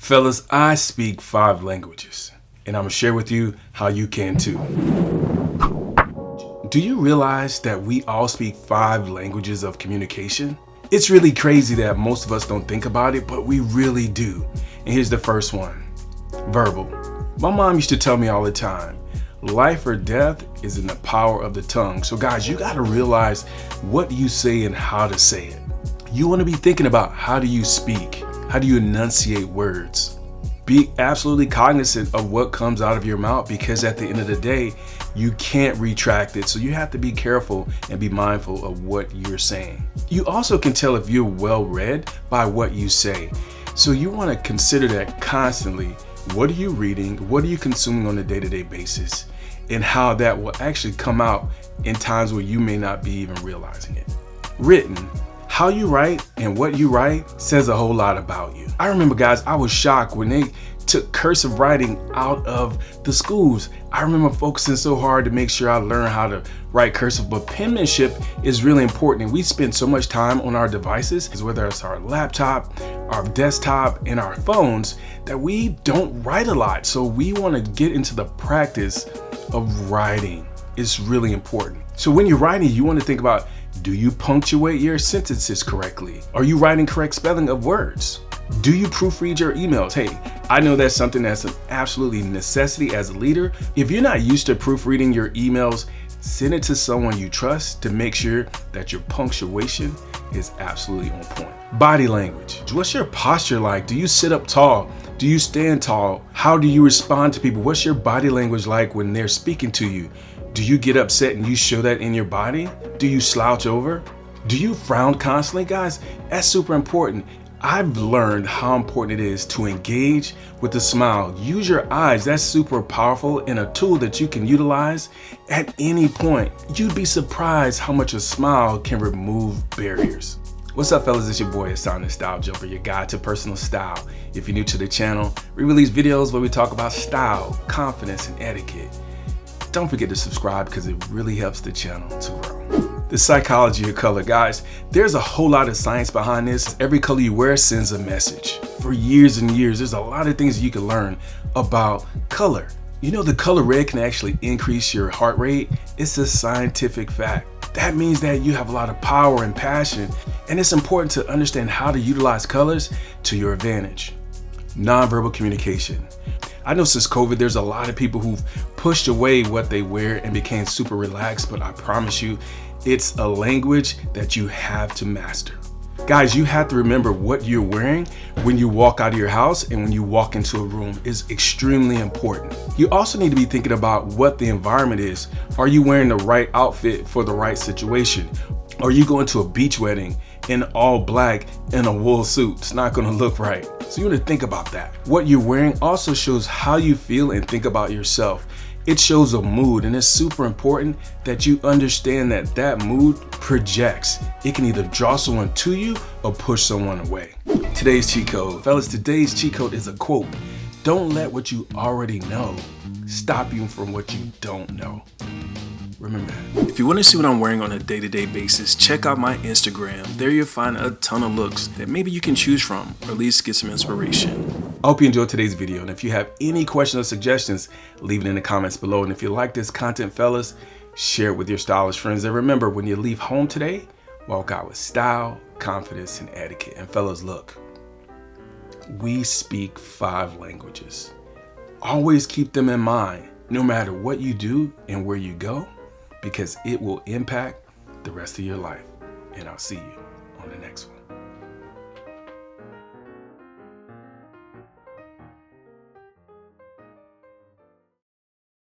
Fellas, I speak 5 languages, and I'm gonna share with you how you can too. Do you realize that we all speak 5 languages of communication? It's really crazy that most of us don't think about it, but we really do. And here's the first one: verbal. My mom used to tell me all the time, life or death is in the power of the tongue. So guys, you gotta realize what you say and how to say it. You wanna be thinking about, how do you speak? How do you enunciate words? Be absolutely cognizant of what comes out of your mouth, because at the end of the day, you can't retract it. So you have to be careful and be mindful of what you're saying. You also can tell if you're well read by what you say. So you want to consider that constantly. What are you reading? What are you consuming on a day-to-day basis? And how that will actually come out in times where you may not be even realizing it. Written. How you write and what you write says a whole lot about you. I remember, guys, I was shocked when they took cursive writing out of the schools. I remember focusing so hard to make sure I learned how to write cursive, but penmanship is really important. And we spend so much time on our devices, whether it's our laptop, our desktop, and our phones, that we don't write a lot. So we want to get into the practice of writing. It's really important. So when you're writing, you want to think about, do you punctuate your sentences correctly? Are you writing correct spelling of words? Do you proofread your emails? Hey, I know that's something that's an absolutely necessity as a leader. If you're not used to proofreading your emails, send it to someone you trust to make sure that your punctuation is absolutely on point. Body language. What's your posture like? Do you sit up tall? Do you stand tall? How do you respond to people? What's your body language like when they're speaking to you? Do you get upset and you show that in your body? Do you slouch over? Do you frown constantly? Guys, that's super important. I've learned how important it is to engage with a smile. Use your eyes. That's super powerful and a tool that you can utilize at any point. You'd be surprised how much a smile can remove barriers. What's up, fellas? It's your boy Ihsaan Ali, StyleJumper, your guide to personal style. If you're new to the channel, we release videos where we talk about style, confidence, and etiquette. Don't forget to subscribe, because it really helps the channel to grow. The psychology of color. Guys, there's a whole lot of science behind this. Every color you wear sends a message. For years and years, there's a lot of things you can learn about color. You know, the color red can actually increase your heart rate. It's a scientific fact. That means that you have a lot of power and passion, and it's important to understand how to utilize colors to your advantage. Nonverbal communication. I know since COVID, there's a lot of people who've pushed away what they wear and became super relaxed, but I promise you, it's a language that you have to master. Guys, you have to remember what you're wearing when you walk out of your house and when you walk into a room is extremely important. You also need to be thinking about what the environment is. Are you wearing the right outfit for the right situation? Are you going to a beach wedding in all black in a wool suit? It's not going to look right. So you want to think about that. What you're wearing also shows how you feel and think about yourself. It shows a mood, and it's super important that you understand that that mood projects. It can either draw someone to you or push someone away. Today's cheat code. Fellas, today's cheat code is a quote. Don't let what you already know stop you from what you don't know. Remember that. If you want to see what I'm wearing on a day-to-day basis, check out my Instagram. There you'll find a ton of looks that maybe you can choose from, or at least get some inspiration. I hope you enjoyed today's video, and if you have any questions or suggestions, leave it in the comments below. And if you like this content, fellas, share it with your stylish friends. And remember, when you leave home today, walk out with style, confidence, and etiquette. And fellas, look, we speak 5 languages. Always keep them in mind, no matter what you do and where you go, because it will impact the rest of your life. And I'll see you on the next one.